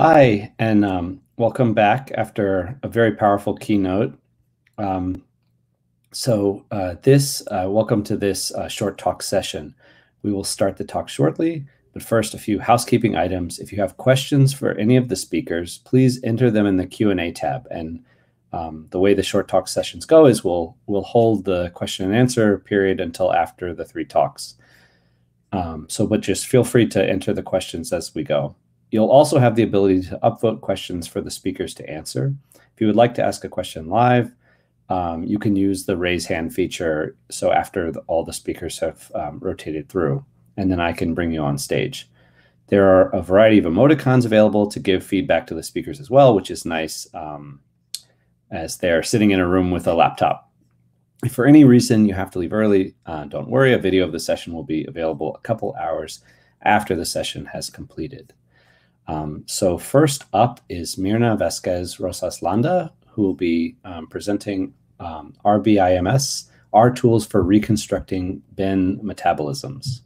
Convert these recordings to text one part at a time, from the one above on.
Hi, and welcome back after a very powerful keynote. Welcome to this short talk session. We will start the talk shortly, but first a few housekeeping items. If you have questions for any of the speakers, please enter them in the Q&A tab. And the way the short talk sessions go is we'll hold the question and answer period until after the 3 talks. But just feel free to enter the questions as we go. You'll also have the ability to upvote questions for the speakers to answer. If you would like to ask a question live, you can use the raise hand feature. So after all the speakers have rotated through, and then I can bring you on stage. There are a variety of emoticons available to give feedback to the speakers as well, which is nice as they're sitting in a room with a laptop. If for any reason you have to leave early, don't worry. A video of the session will be available a couple hours after the session has completed. So first up is Mirna, Vazquez, Rosas, Landa, who will be presenting rRbiMs, our tools for reconstructing bin metabolisms.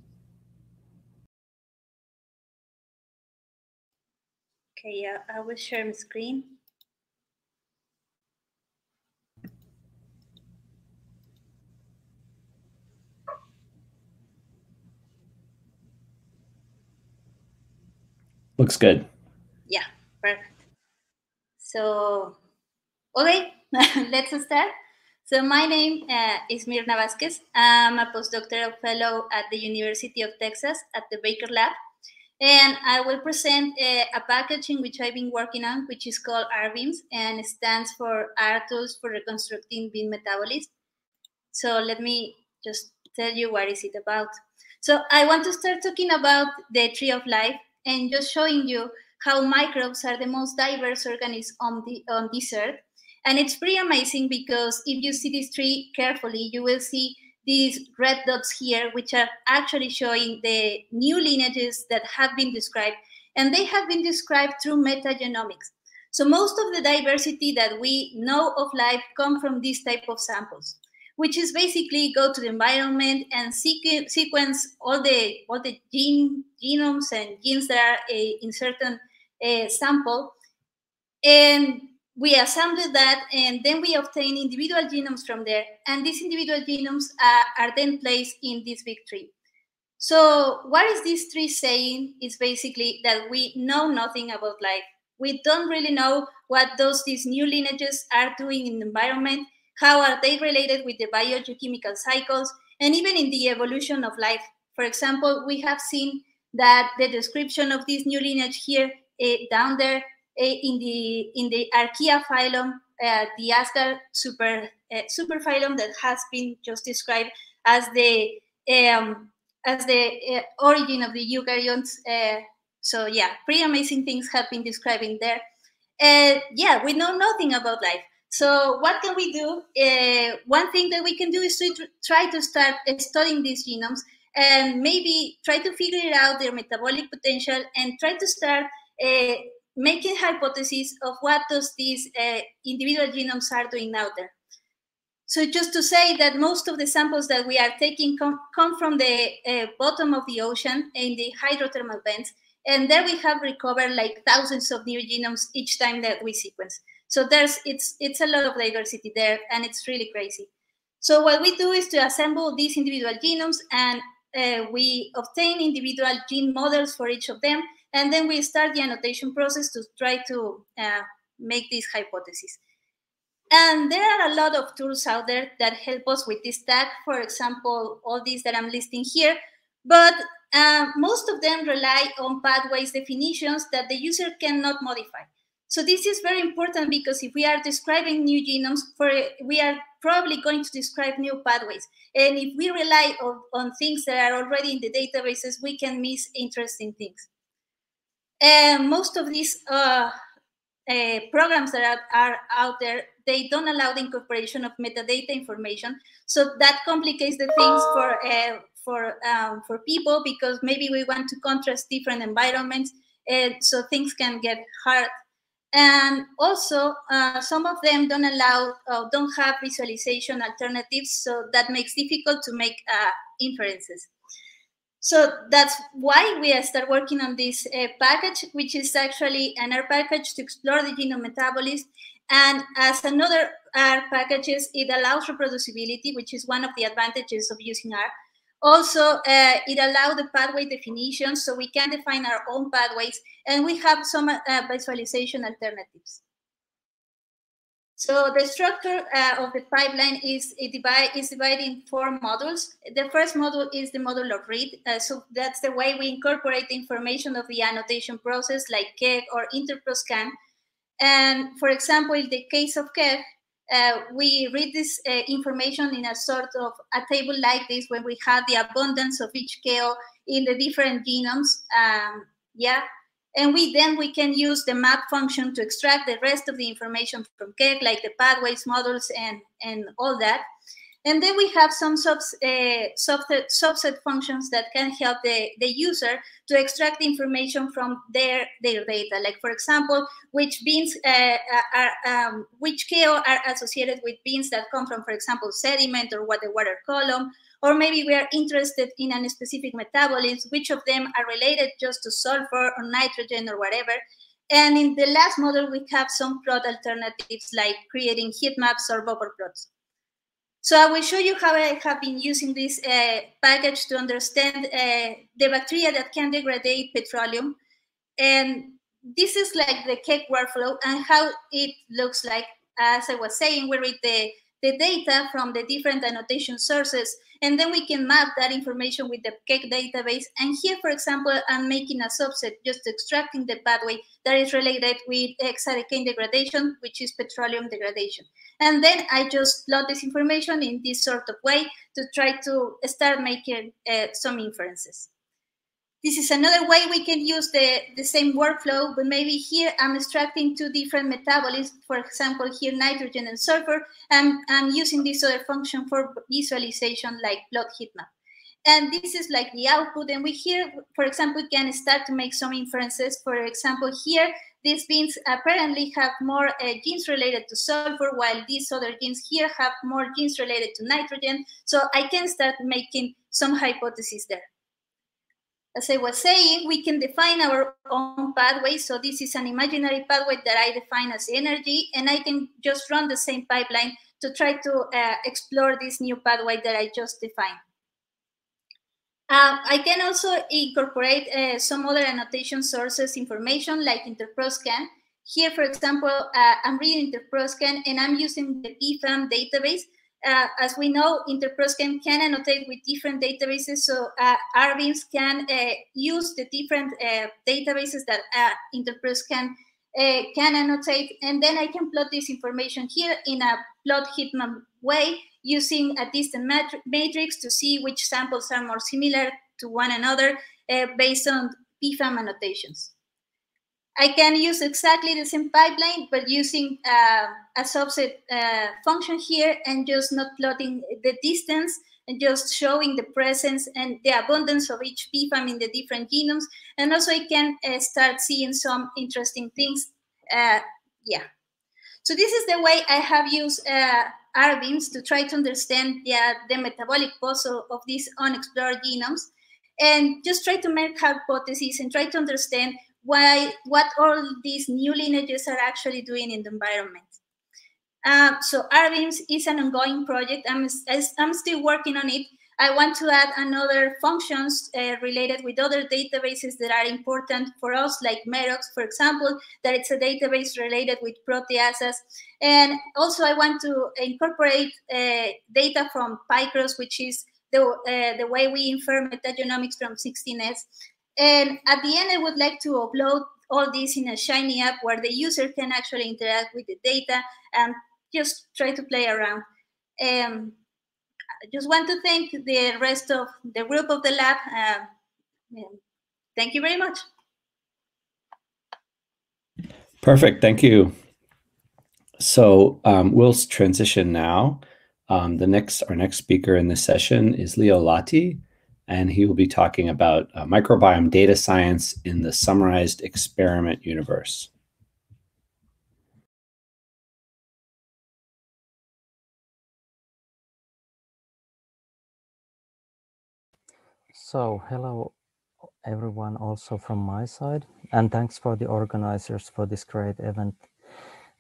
Okay, yeah, I will share my screen. Looks good. Yeah, perfect. So, okay, let's start. So my name is Mirna Vazquez. I'm a postdoctoral fellow at the University of Texas at the Baker Lab. And I will present a package in which I've been working on, which is called rRbiMs, and it stands for R Tools for Reconstructing Bin Metabolisms. So let me just tell you what is it about. So I want to start talking about the tree of life and just showing you how microbes are the most diverse organisms on this earth. And it's pretty amazing because if you see this tree carefully, you will see these red dots here, which are actually showing the new lineages that have been described. And they have been described through metagenomics. So most of the diversity that we know of life come from these type of samples, which is basically go to the environment and sequence all the genomes and genes that are in certain sample. And we assemble that, and then we obtain individual genomes from there. And these individual genomes are then placed in this big tree. So what is this tree saying is basically that we know nothing about life. We don't really know what these new lineages are doing in the environment, how are they related with the biogeochemical cycles, and even in the evolution of life. For example, we have seen that the description of this new lineage here down there in the Archaea phylum, the Asgard superphylum that has been just described as the origin of the eukaryotes. So yeah, pretty amazing things have been described in there. Yeah, we know nothing about life. So what can we do? One thing that we can do is to try to start studying these genomes and maybe try to figure out their metabolic potential and try to start making hypotheses of what these individual genomes are doing out there. So just to say that most of the samples that we are taking come from the bottom of the ocean in the hydrothermal vents. And there we have recovered like thousands of new genomes each time that we sequence. So it's a lot of diversity there, and it's really crazy. So what we do is to assemble these individual genomes, and we obtain individual gene models for each of them, and then we start the annotation process to try to make these hypotheses. And there are a lot of tools out there that help us with this task. For example, all these that I'm listing here, but most of them rely on pathways definitions that the user cannot modify. So this is very important because if we are describing new genomes, we are probably going to describe new pathways. And if we rely on things that are already in the databases, we can miss interesting things. And most of these programs that are out there, they don't allow the incorporation of metadata information. So that complicates the things for people, because maybe we want to contrast different environments, and so things can get hard. And also, some of them don't have visualization alternatives, so that makes it difficult to make inferences. So that's why we start working on this package, which is actually an R package to explore the genome metabolism. And as another R packages, it allows reproducibility, which is one of the advantages of using R. Also, it allows the pathway definition, so we can define our own pathways, and we have some visualization alternatives. So the structure of the pipeline is divided in 4 modules. The first module is the module of read. So that's the way we incorporate the information of the annotation process like KEGG or InterProScan. And for example, in the case of KEGG, we read this information in a sort of a table like this when we have the abundance of each KO in the different genomes. And we can use the map function to extract the rest of the information from KEGG, like the pathways, models, and all that. And then we have some subset functions that can help the user to extract information from their data. Like, for example, which beans which KO are associated with beans that come from, for example, sediment or water column. Or maybe we are interested in a specific metabolism, which of them are related just to sulfur or nitrogen or whatever. And in the last model, we have some plot alternatives like creating heat maps or bubble plots. So I will show you how I have been using this package to understand the bacteria that can degrade petroleum. And this is like the KEGG workflow and how it looks like. As I was saying, we read the data from the different annotation sources, and then we can map that information with the KEGG database. And here, for example, I'm making a subset, just extracting the pathway that is related with hexadecane degradation, which is petroleum degradation. And then I just plot this information in this sort of way to try to start making some inferences. This is another way we can use the same workflow, but maybe here I'm extracting 2 different metabolisms. For example, here nitrogen and sulfur, and I'm using this other function for visualization like plot heat map. And this is like the output. And we here, for example, can start to make some inferences. For example, here, these beans apparently have more genes related to sulfur, while these other genes here have more genes related to nitrogen. So I can start making some hypotheses there. As I was saying, we can define our own pathway. So this is an imaginary pathway that I define as energy, and I can just run the same pipeline to try to explore this new pathway that I just defined. I can also incorporate some other annotation sources information like InterProScan. Here, for example, I'm reading InterProScan and I'm using the PFAM database. As we know, InterProScan can annotate with different databases, so rRbiMs can use the different databases that InterProScan can annotate, and then I can plot this information here in a plot heat map way using a distant matrix to see which samples are more similar to one another based on PFAM annotations. I can use exactly the same pipeline, but using a subset function here and just not plotting the distance and just showing the presence and the abundance of each PFAM in the different genomes. And also I can start seeing some interesting things. So this is the way I have used rRbiMs to try to understand the metabolic puzzle of these unexplored genomes and just try to make hypotheses and try to understand what all these new lineages are actually doing in the environment. So rRbiMs is an ongoing project. I'm still working on it. I want to add another functions related with other databases that are important for us, like Merox, for example, that it's a database related with proteases. And also I want to incorporate data from PyCross, which is the way we infer metagenomics from 16S. And at the end, I would like to upload all this in a Shiny app where the user can actually interact with the data and just try to play around. I just want to thank the rest of the group of the lab. Thank you very much. Perfect, thank you. So we'll transition now. Our next speaker in this session is Leo Lati, and he will be talking about microbiome data science in the summarized experiment universe. So, hello everyone also from my side, and thanks for the organizers for this great event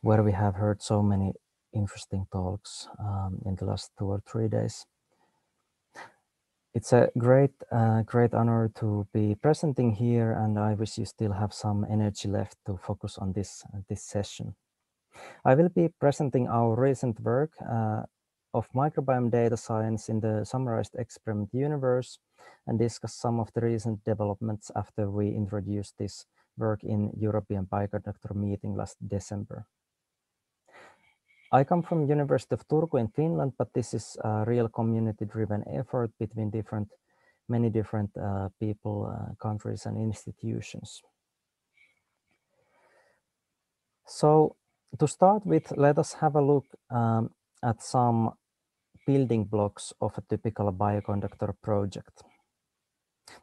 where we have heard so many interesting talks in the last 2 or 3 days. It's a great honor to be presenting here, and I wish you still have some energy left to focus on this session. I will be presenting our recent work of microbiome data science in the summarized experiment universe and discuss some of the recent developments after we introduced this work in European Bioconductor meeting last December. I come from University of Turku in Finland, but this is a real community-driven effort between many different people, countries, and institutions. So to start with, let us have a look at some building blocks of a typical bioconductor project.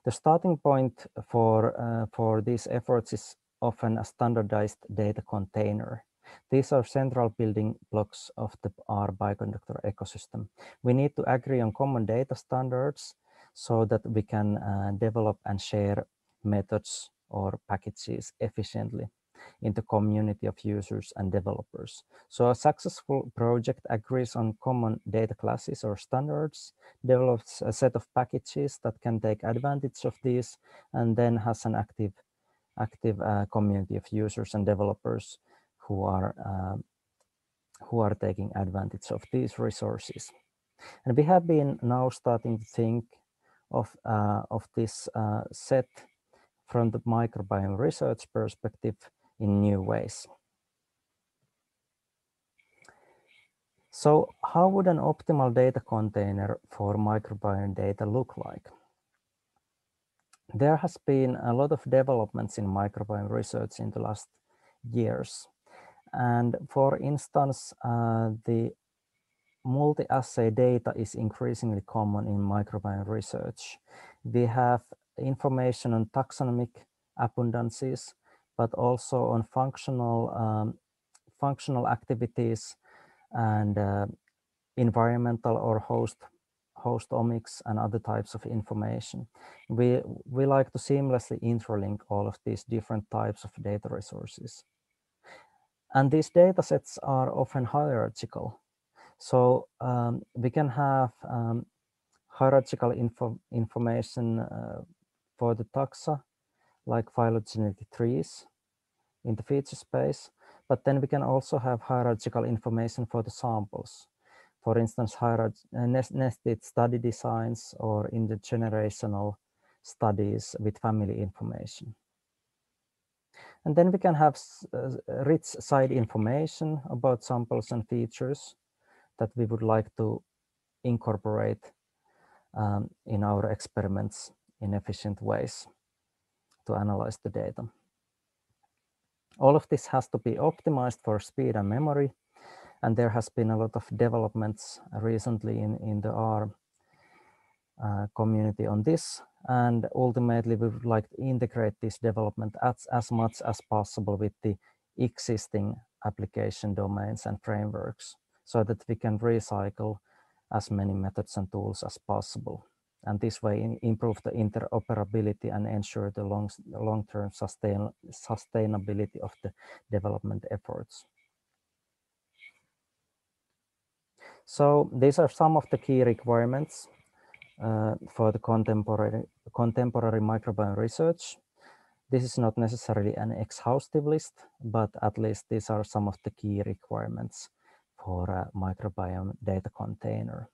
The starting point for these efforts is often a standardized data container. These are central building blocks of the rBioconductor ecosystem. We need to agree on common data standards so that we can develop and share methods or packages efficiently in the community of users and developers. So a successful project agrees on common data classes or standards, develops a set of packages that can take advantage of these, and then has an active community of users and developers who are taking advantage of these resources. And we have been now starting to think of this set from the microbiome research perspective in new ways. So how would an optimal data container for microbiome data look like? There has been a lot of developments in microbiome research in the last years. And for instance, the multi-assay data is increasingly common in microbiome research. We have information on taxonomic abundances, but also on functional activities and environmental or host omics and other types of information. We like to seamlessly interlink all of these different types of data resources. And these data sets are often hierarchical. So we can have hierarchical information for the taxa, like phylogenetic trees in the feature space, but then we can also have hierarchical information for the samples. For instance, nested study designs or intergenerational studies with family information. And then we can have rich side information about samples and features that we would like to incorporate in our experiments in efficient ways to analyze the data. All of this has to be optimized for speed and memory, and there has been a lot of developments recently in the R community on this, and ultimately we would like to integrate this development as much as possible with the existing application domains and frameworks so that we can recycle as many methods and tools as possible. And this way improve the interoperability and ensure the long-term sustainability of the development efforts. So these are some of the key requirements for the contemporary microbiome research. This is not necessarily an exhaustive list, but at least these are some of the key requirements for a microbiome data container.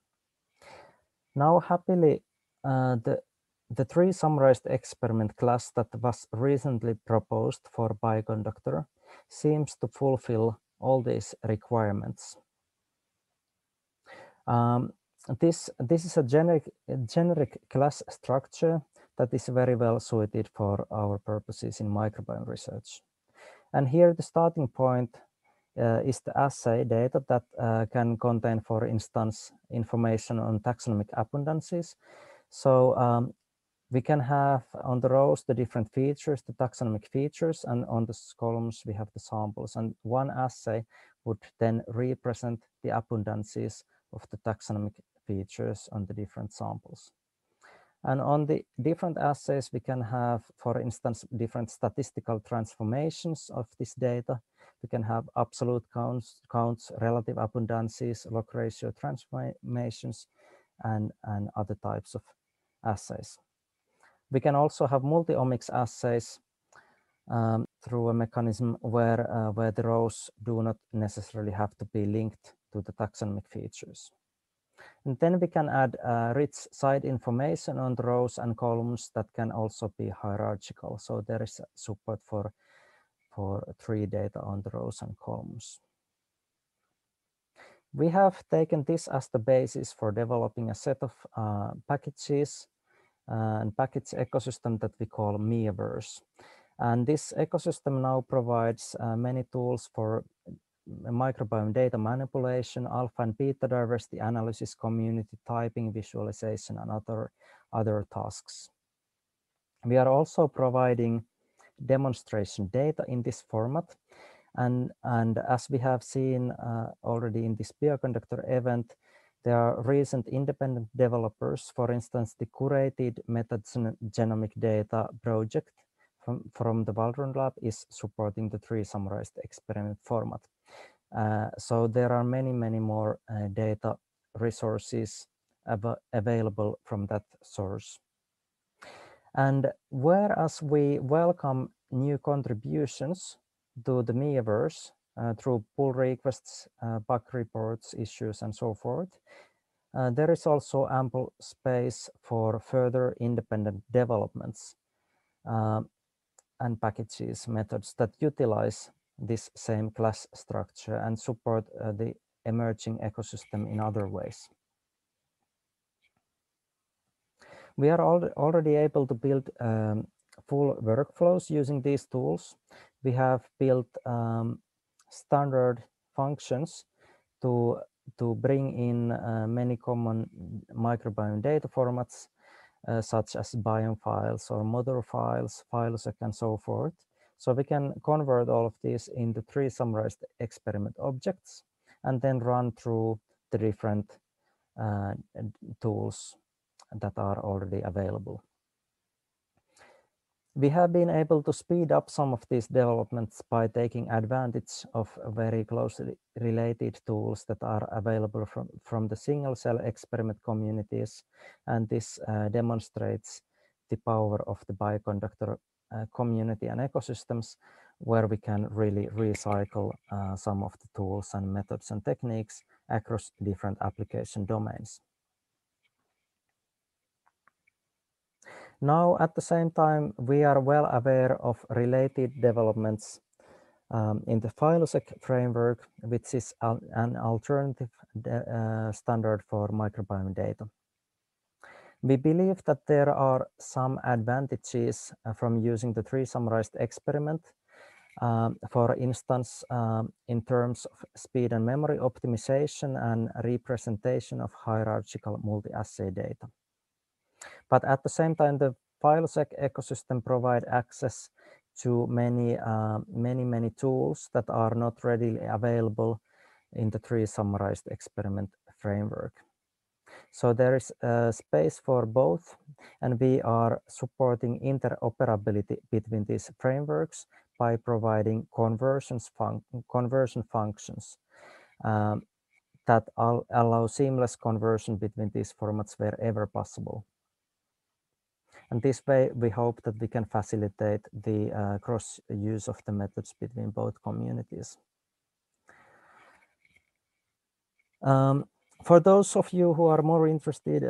Now, happily, the 3 summarized experiment class that was recently proposed for Bioconductor seems to fulfill all these requirements. This is a generic class structure that is very well suited for our purposes in microbiome research. And here the starting point is the assay data that can contain, for instance, information on taxonomic abundances. So we can have on the rows the different features, the taxonomic features, and on the columns we have the samples. And one assay would then represent the abundances of the taxonomic features on the different samples. And on the different assays, we can have, for instance, different statistical transformations of this data. We can have absolute counts, relative abundances, log ratio transformations, and other types of assays. We can also have multi-omics assays through a mechanism where the rows do not necessarily have to be linked to the taxonomic features. And then we can add rich side information on the rows and columns that can also be hierarchical. So there is support for tree data on the rows and columns. We have taken this as the basis for developing a set of packages and package ecosystem that we call Miiverse. And this ecosystem now provides many tools for microbiome data manipulation, alpha and beta diversity analysis, community typing, visualization, and other tasks. We are also providing demonstration data in this format. And as we have seen already in this Bioconductor event, there are recent independent developers. For instance, the curated metagenomic data project from the Waldron lab is supporting the tree summarized experiment format. So there are many more data resources available from that source. And whereas we welcome new contributions to the Miiverse through pull requests, bug reports, issues, and so forth, there is also ample space for further independent developments and packages, methods that utilize this same class structure and support the emerging ecosystem in other ways. We are already able to build full workflows using these tools. We have built standard functions to bring in many common microbiome data formats, such as biome files or model files, filesec, and so forth. So we can convert all of these into tree summarized experiment objects and then run through the different tools that are already available. We have been able to speed up some of these developments by taking advantage of very closely related tools that are available from the single cell experiment communities. And this demonstrates the power of the Bioconductor community and ecosystems, where we can really recycle some of the tools and methods and techniques across different application domains. Now, at the same time, we are well aware of related developments in the FiloSec framework, which is an alternative standard for microbiome data. We believe that there are some advantages from using the tree summarized experiment, for instance, in terms of speed and memory optimization and representation of hierarchical multi-assay data. But at the same time, the FiloSec ecosystem provide access to many tools that are not readily available in the tree summarized experiment framework. So there is space for both, and we are supporting interoperability between these frameworks by providing conversion functions that allow seamless conversion between these formats wherever possible. And this way, we hope that we can facilitate the cross-use of the methods between both communities. For those of you who are more interested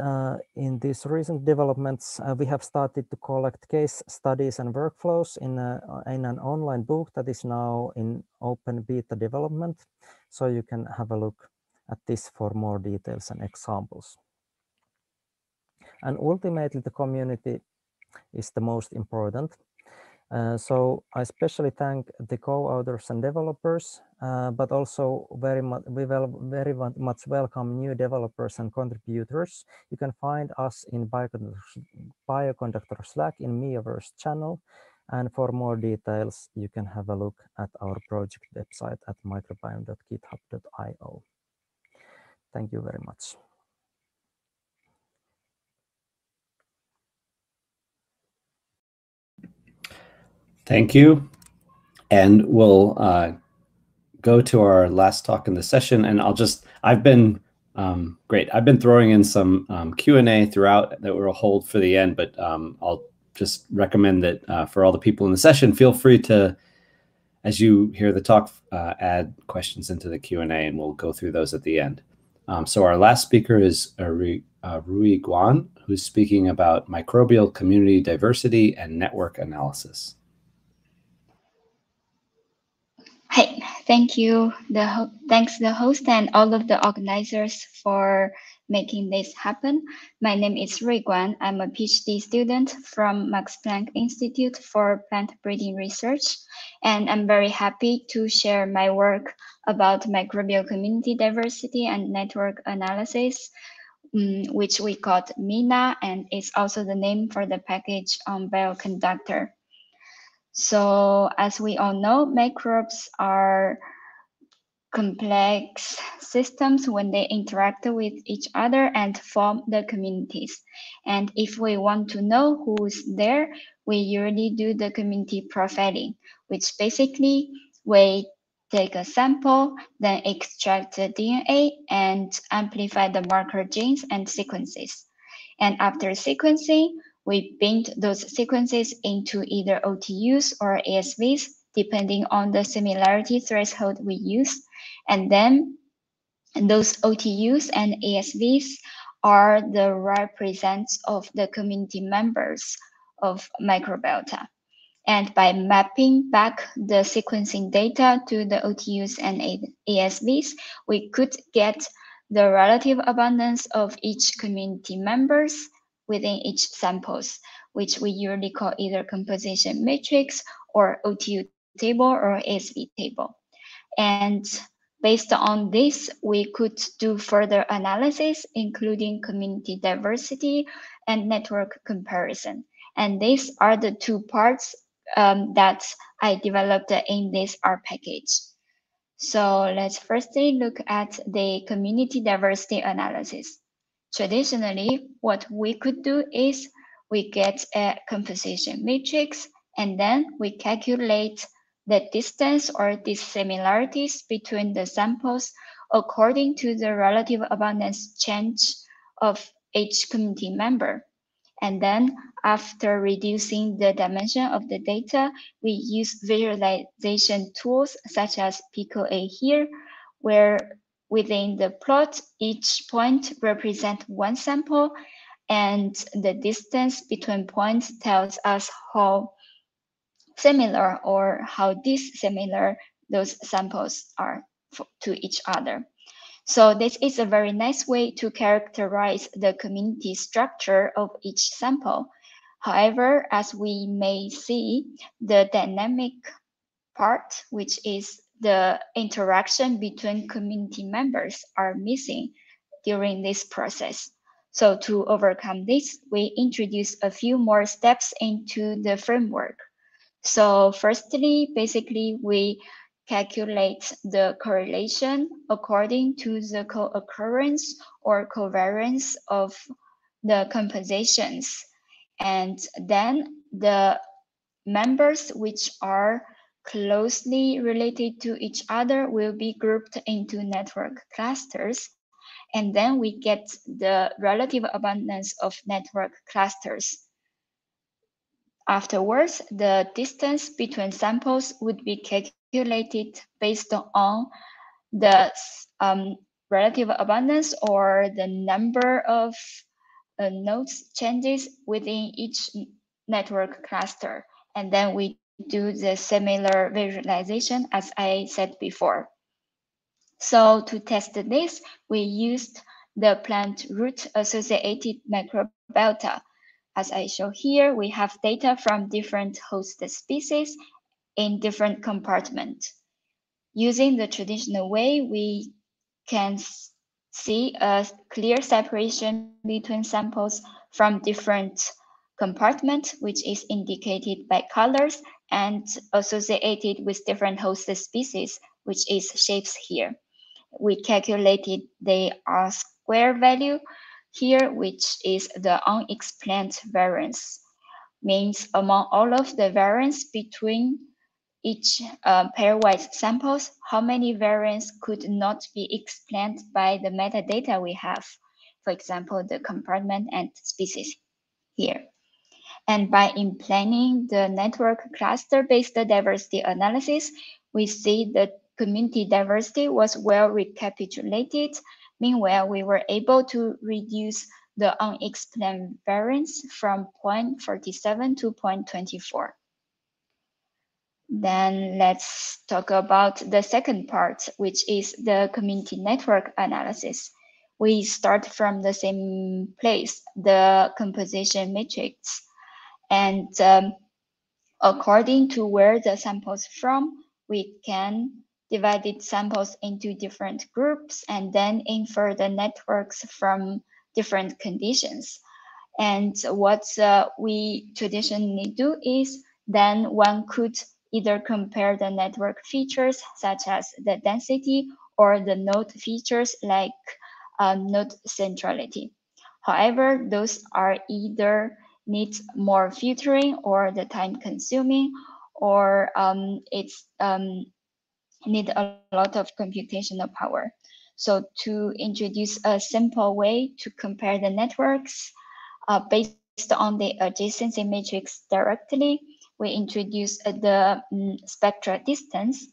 in these recent developments, we have started to collect case studies and workflows in an online book that is now in open beta development. So you can have a look at this for more details and examples. And ultimately, the community is the most important. So I especially thank the co-authors and developers, but also very much welcome new developers and contributors. You can find us in Bioconductor Slack in Miiverse channel. And for more details, you can have a look at our project website at microbiome.github.io. Thank you very much. Thank you. And we'll go to our last talk in the session. And I've been great. I've been throwing in some Q&A throughout that we'll hold for the end, but I'll just recommend that for all the people in the session, feel free to, as you hear the talk, add questions into the Q&A, and we'll go through those at the end. So our last speaker is Ruizhu, who's speaking about microbial community diversity and network analysis. Hey, thank you. Thanks the host and all of the organizers for making this happen. My name is Ruizhu. I'm a PhD student from Max Planck Institute for Plant Breeding Research, and I'm very happy to share my work about microbial community diversity and network analysis, which we called Mirna, and it's also the name for the package on Bioconductor. So as we all know, microbes are complex systems when they interact with each other and form the communities. And if we want to know who's there, we usually do the community profiling, which basically we take a sample, then extract the DNA and amplify the marker genes and sequences. And after sequencing, we bind those sequences into either OTUs or ASVs, depending on the similarity threshold we use. And then those OTUs and ASVs are the representatives of the community members of microbiota. And by mapping back the sequencing data to the OTUs and ASVs, we could get the relative abundance of each community members within each samples, which we usually call either composition matrix or OTU table or ASV table. And based on this, we could do further analysis, including community diversity and network comparison. And these are the two parts that I developed in this R package. So let's firstly look at the community diversity analysis. Traditionally, what we could do is we get a composition matrix, and then we calculate the distance or dissimilarities between the samples according to the relative abundance change of each community member. And then after reducing the dimension of the data, we use visualization tools such as PicoA here, where within the plot, each point represents one sample, and the distance between points tells us how similar or how dissimilar those samples are to each other. So this is a very nice way to characterize the community structure of each sample. However, as we may see, the dynamic part, which is the interaction between community members, are missing during this process. So to overcome this, we introduce a few more steps into the framework. So firstly, basically, we calculate the correlation according to the co-occurrence or covariance of the compositions. And then the members which are closely related to each other will be grouped into network clusters. And then we get the relative abundance of network clusters. Afterwards, the distance between samples would be calculated based on the relative abundance or the number of nodes changes within each network cluster. And then we do the similar visualization as I said before. So to test this, we used the plant root associated microbiota. As I show here, we have data from different host species in different compartments. Using the traditional way, we can see a clear separation between samples from different compartments, which is indicated by colors and associated with different host species, which is shapes here. We calculated the R-square value here, which is the unexplained variance. means among all of the variants between each pairwise samples, how many variants could not be explained by the metadata we have, for example, the compartment and species here. And by implementing the network cluster-based diversity analysis, we see that community diversity was well recapitulated. Meanwhile, we were able to reduce the unexplained variance from 0.47 to 0.24. Then let's talk about the second part, which is the community network analysis. We start from the same place, the composition matrix. And according to where the samples from, we can divide the samples into different groups and then infer the networks from different conditions. And what we traditionally do is then one could either compare the network features such as the density or the node features like node centrality. However, those are either needs more filtering or the time consuming, or it's need a lot of computational power. So to introduce a simple way to compare the networks based on the adjacency matrix directly, we introduce the spectral distance,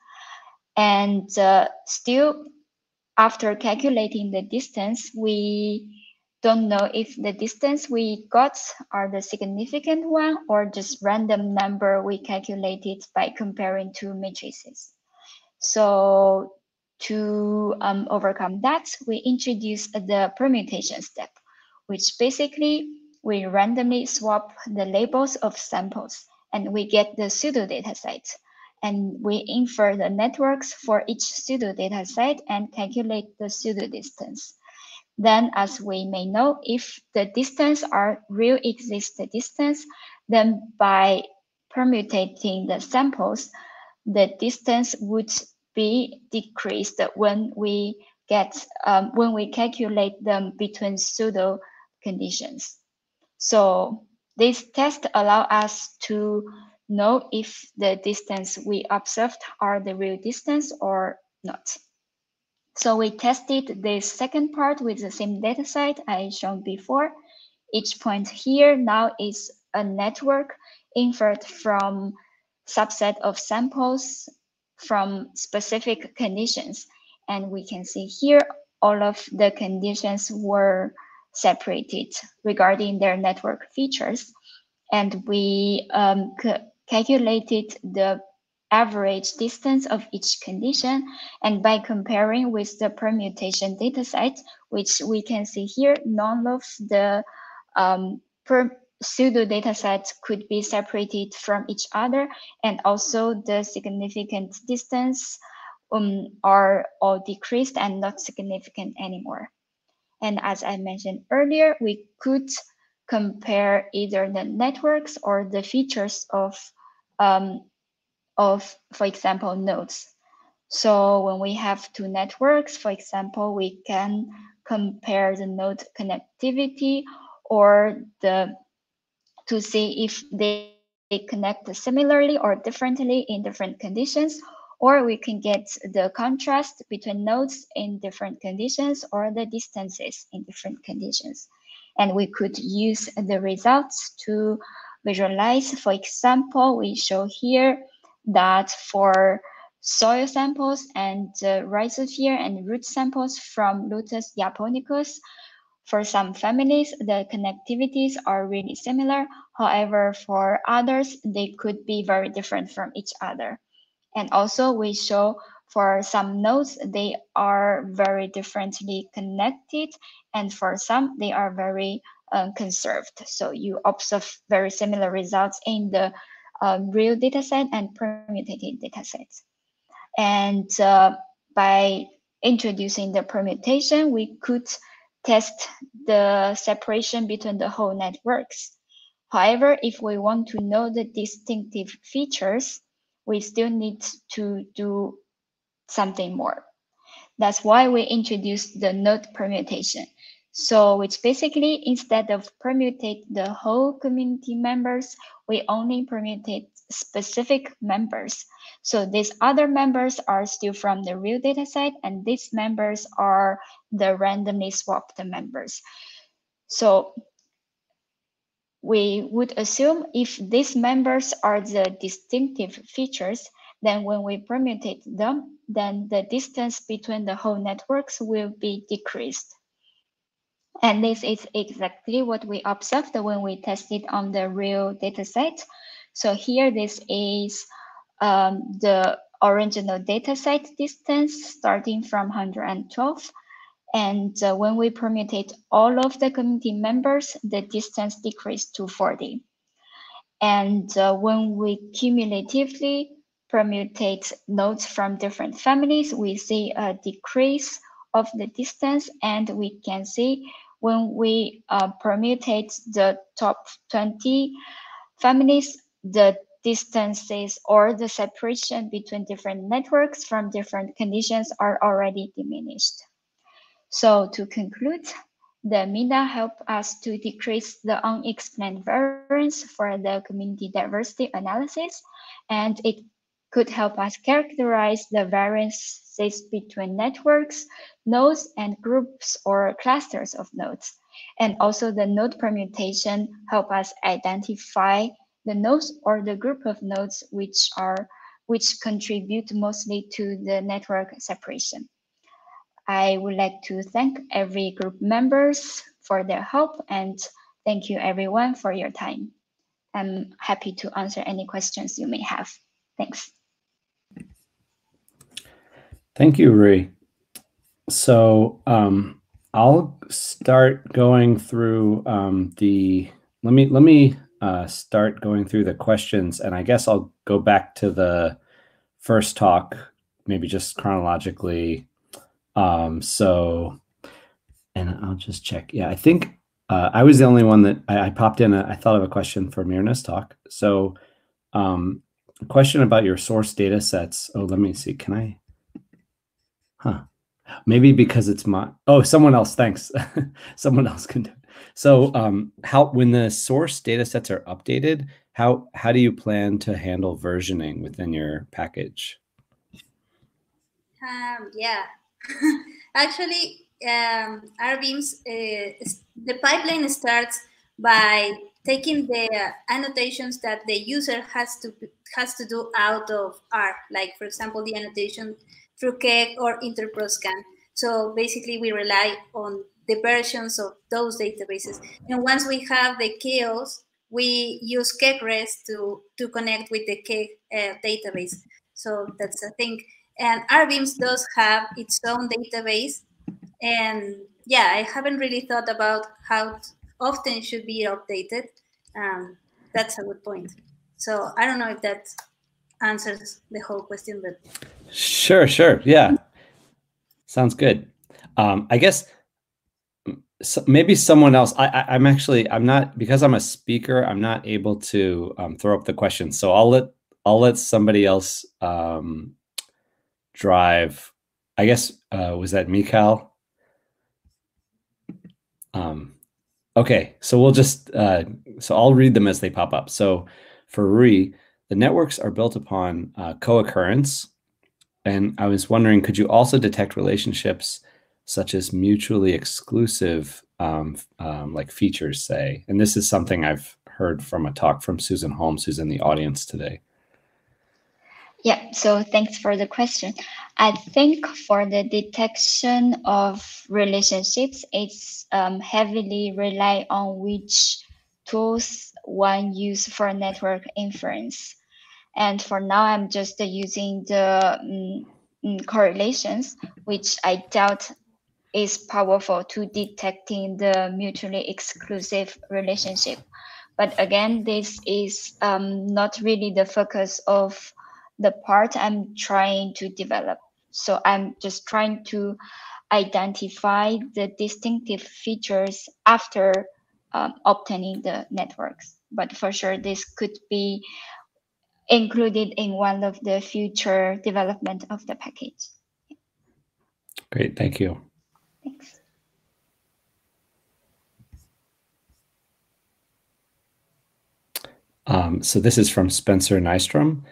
and still after calculating the distance, we don't know if the distance we got are the significant one or just random number we calculated by comparing two matrices. So to overcome that, we introduce the permutation step, which basically we randomly swap the labels of samples and we get the pseudo data set. And we infer the networks for each pseudo data set and calculate the pseudo distance. Then, as we may know, if the distance are real exist distance, then by permutating the samples, the distance would be decreased when we calculate them between pseudo conditions. So this test allow us to know if the distance we observed are the real distance or not. So we tested this second part with the same dataset I shown before. Each point here now is a network inferred from subset of samples from specific conditions. And we can see here all of the conditions were separated regarding their network features. And we calculated the average distance of each condition. And by comparing with the permutation dataset, which we can see here, none of the pseudo datasets could be separated from each other, and also the significant distance are all decreased and not significant anymore. And as I mentioned earlier, we could compare either the networks or the features of, for example, nodes. So when we have two networks, for example, we can compare the node connectivity or to see if they connect similarly or differently in different conditions, or we can get the contrast between nodes in different conditions or the distances in different conditions. And we could use the results to visualize. For example, we show here that for soil samples and rhizosphere and root samples from Lotus japonicus, for some families, the connectivities are really similar. However, for others, they could be very different from each other. And also we show for some nodes, they are very differently connected. And for some, they are very conserved. So you observe very similar results in the real dataset and permutated datasets. And by introducing the permutation, we could test the separation between the whole networks. However, if we want to know the distinctive features, we still need to do something more. That's why we introduced the node permutation. So which basically, instead of permutate the whole community members, we only permutate specific members. So these other members are still from the real dataset, and these members are the randomly swapped members. So we would assume if these members are the distinctive features, then when we permutate them, then the distance between the whole networks will be decreased. And this is exactly what we observed when we tested on the real dataset. So here this is the original dataset distance starting from 112. And when we permutate all of the community members, the distance decreased to 40. And when we cumulatively permutate nodes from different families, we see a decrease of the distance, and we can see when we permutate the top 20 families, the distances or the separation between different networks from different conditions are already diminished. So to conclude, the MINA helped us to decrease the unexplained variance for the community diversity analysis, and it could help us characterize the variances between networks, nodes, and groups or clusters of nodes. And also the node permutation help us identify the nodes or the group of nodes which contribute mostly to the network separation. I would like to thank every group members for their help, and thank you everyone for your time. I'm happy to answer any questions you may have. Thanks. Thank you, Rui. So I'll start going through let me start going through the questions, and I guess I'll go back to the first talk, maybe just chronologically. So, and I'll just check. Yeah, I think I was the only one that I popped in. I thought of a question for Mirna's talk. So, a question about your source data sets. Oh, let me see. Can I? Maybe because it's my. Oh, someone else. Thanks. Someone else can do it. So, when the source data sets are updated, how do you plan to handle versioning within your package? Yeah. Actually, rRbiMs, the pipeline starts by taking the annotations that the user has to do out of R, like for example the annotation through KEGG or interproscan. So basically, we rely on the versions of those databases, and once we have the chaos, we use KEGG-REST to connect with the KEGG database. So that's the thing. And rRbiMs does have its own database. And yeah, I haven't really thought about how often it should be updated. That's a good point. So I don't know if that answers the whole question, but. Sure. Yeah. Sounds good. I guess maybe someone else. I'm not, because I'm a speaker, I'm not able to throw up the question. So I'll let somebody else drive. I guess was that Mikhail? Okay, so we'll just so I'll read them as they pop up. So for Rui, the networks are built upon co-occurrence, and I was wondering, could you also detect relationships such as mutually exclusive like features, say? And this is something I've heard from a talk from Susan Holmes, who's in the audience today. Yeah, so thanks for the question. I think for the detection of relationships, it's heavily rely on which tools one use for network inference. And for now, I'm just using the correlations, which I doubt is powerful to detecting the mutually exclusive relationship. But again, this is not really the focus of the part I'm trying to develop. So I'm just trying to identify the distinctive features after obtaining the networks. But for sure, this could be included in one of the future development of the package. Great, thank you. Thanks. So this is from Spencer Nystrom.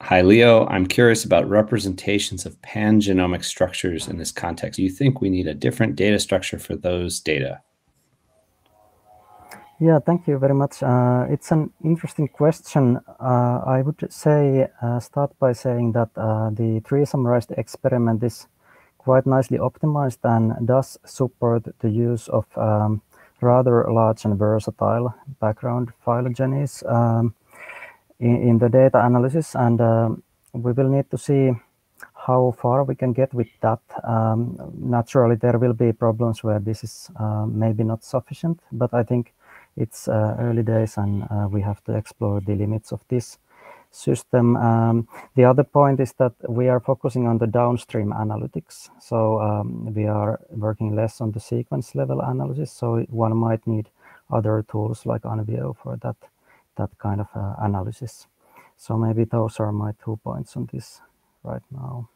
Hi, Leo. I'm curious about representations of pangenomic structures in this context. Do you think we need a different data structure for those data? Yeah, thank you very much. It's an interesting question. I would say, start by saying that the tree summarized experiment is quite nicely optimized and does support the use of rather large and versatile background phylogenies in the data analysis. And we will need to see how far we can get with that. Naturally, there will be problems where this is maybe not sufficient, but I think it's early days and we have to explore the limits of this system. The other point is that we are focusing on the downstream analytics. So we are working less on the sequence level analysis. So one might need other tools like Anvio for that kind of analysis. So maybe those are my 2 points on this right now.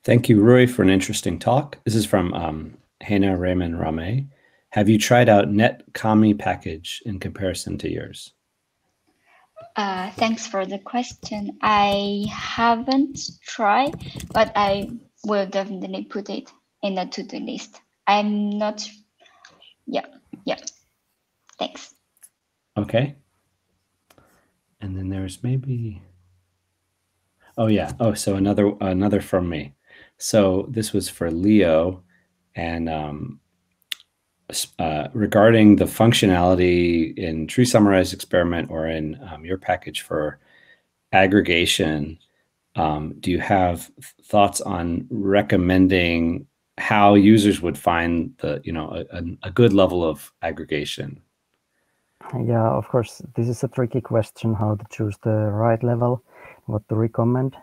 Thank you, Rui, for an interesting talk. This is from Hena Raymond Rame. Have you tried out NetCami package in comparison to yours? Thanks for the question. I haven't tried, but I will definitely put it in the to-do list. I'm not, yeah. Thanks. Okay. And then there's maybe, oh yeah, oh, so another from me. So this was for Leo, and regarding the functionality in tree summarized experiment or in your package for aggregation, do you have thoughts on recommending how users would find the a good level of aggregation? Yeah, of course, this is a tricky question, how to choose the right level, what to recommend.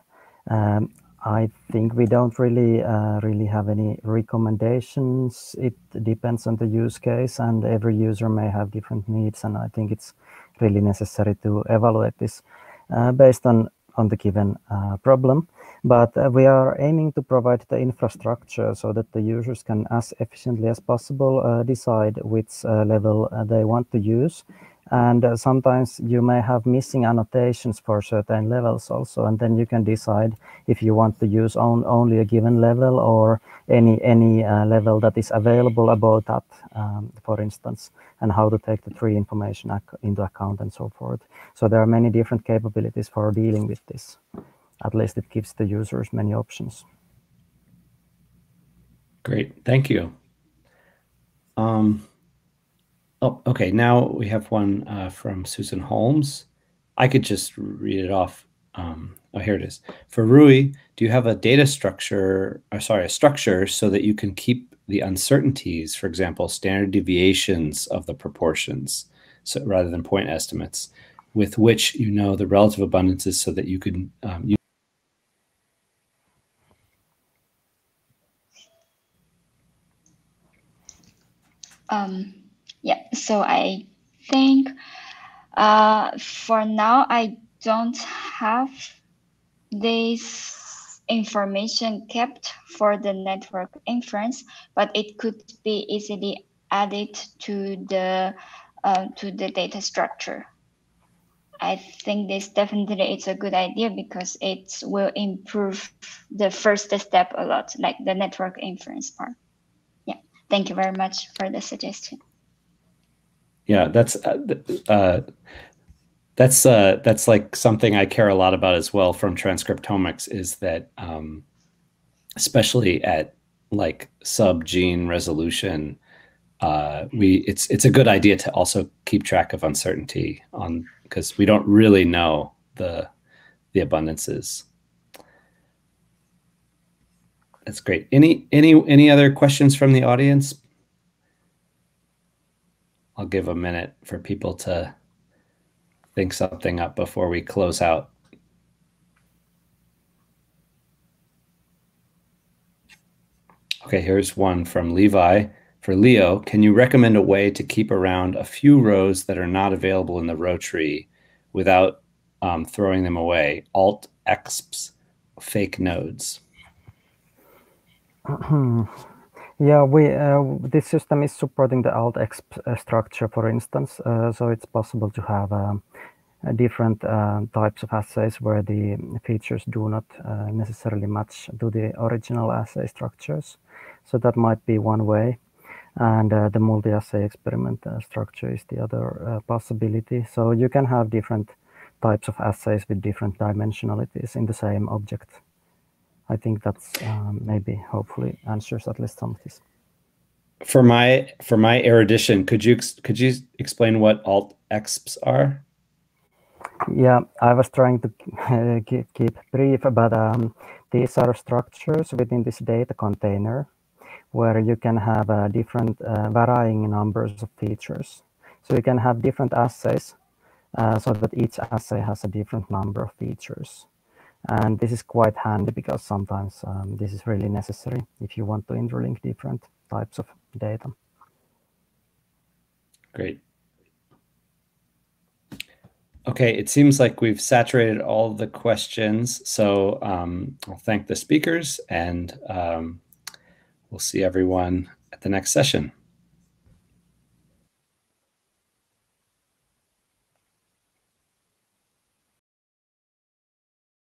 I think we don't really have any recommendations. It depends on the use case, and every user may have different needs, and I think it's really necessary to evaluate this based on the given problem. But we are aiming to provide the infrastructure so that the users can, as efficiently as possible, decide which level they want to use. And sometimes you may have missing annotations for certain levels also, and then you can decide if you want to use only a given level or any level that is available above that, for instance, and how to take the tree information into account and so forth. So there are many different capabilities for dealing with this. At least it gives the users many options. Great, thank you. Oh, okay, now we have one from Susan Holmes. I could just read it off. Oh, here it is. For Rui, do you have a data structure, or sorry, a structure so that you can keep the uncertainties, for example, standard deviations of the proportions, so rather than point estimates, with which you know the relative abundances so that you can Yeah, so I think for now, I don't have this information kept for the network inference, but it could be easily added to the data structure. I think this definitely is a good idea because it will improve the first step a lot, like the network inference part. Yeah, thank you very much for the suggestion. Yeah, that's like something I care a lot about as well from transcriptomics, is that especially at like sub-gene resolution, it's a good idea to also keep track of uncertainty because we don't really know the abundances. That's great. Any other questions from the audience? I'll give a minute for people to think something up before we close out. Okay, here's one from Levi. For Leo, can you recommend a way to keep around a few rows that are not available in the row tree without throwing them away? Alt-exps fake nodes. Yeah, this system is supporting the alt-exp structure, for instance, so it's possible to have different types of assays where the features do not necessarily match to the original assay structures. So that might be one way. And the multi-assay experiment structure is the other possibility. So you can have different types of assays with different dimensionalities in the same object. I think that's maybe hopefully answers at least some of this. For my erudition, could you explain what alt-exps are? Yeah, I was trying to keep brief, but these are structures within this data container where you can have different varying numbers of features. So you can have different assays so that each assay has a different number of features. And this is quite handy because sometimes this is really necessary if you want to interlink different types of data. Great. Okay, it seems like we've saturated all the questions. So I'll thank the speakers, and we'll see everyone at the next session.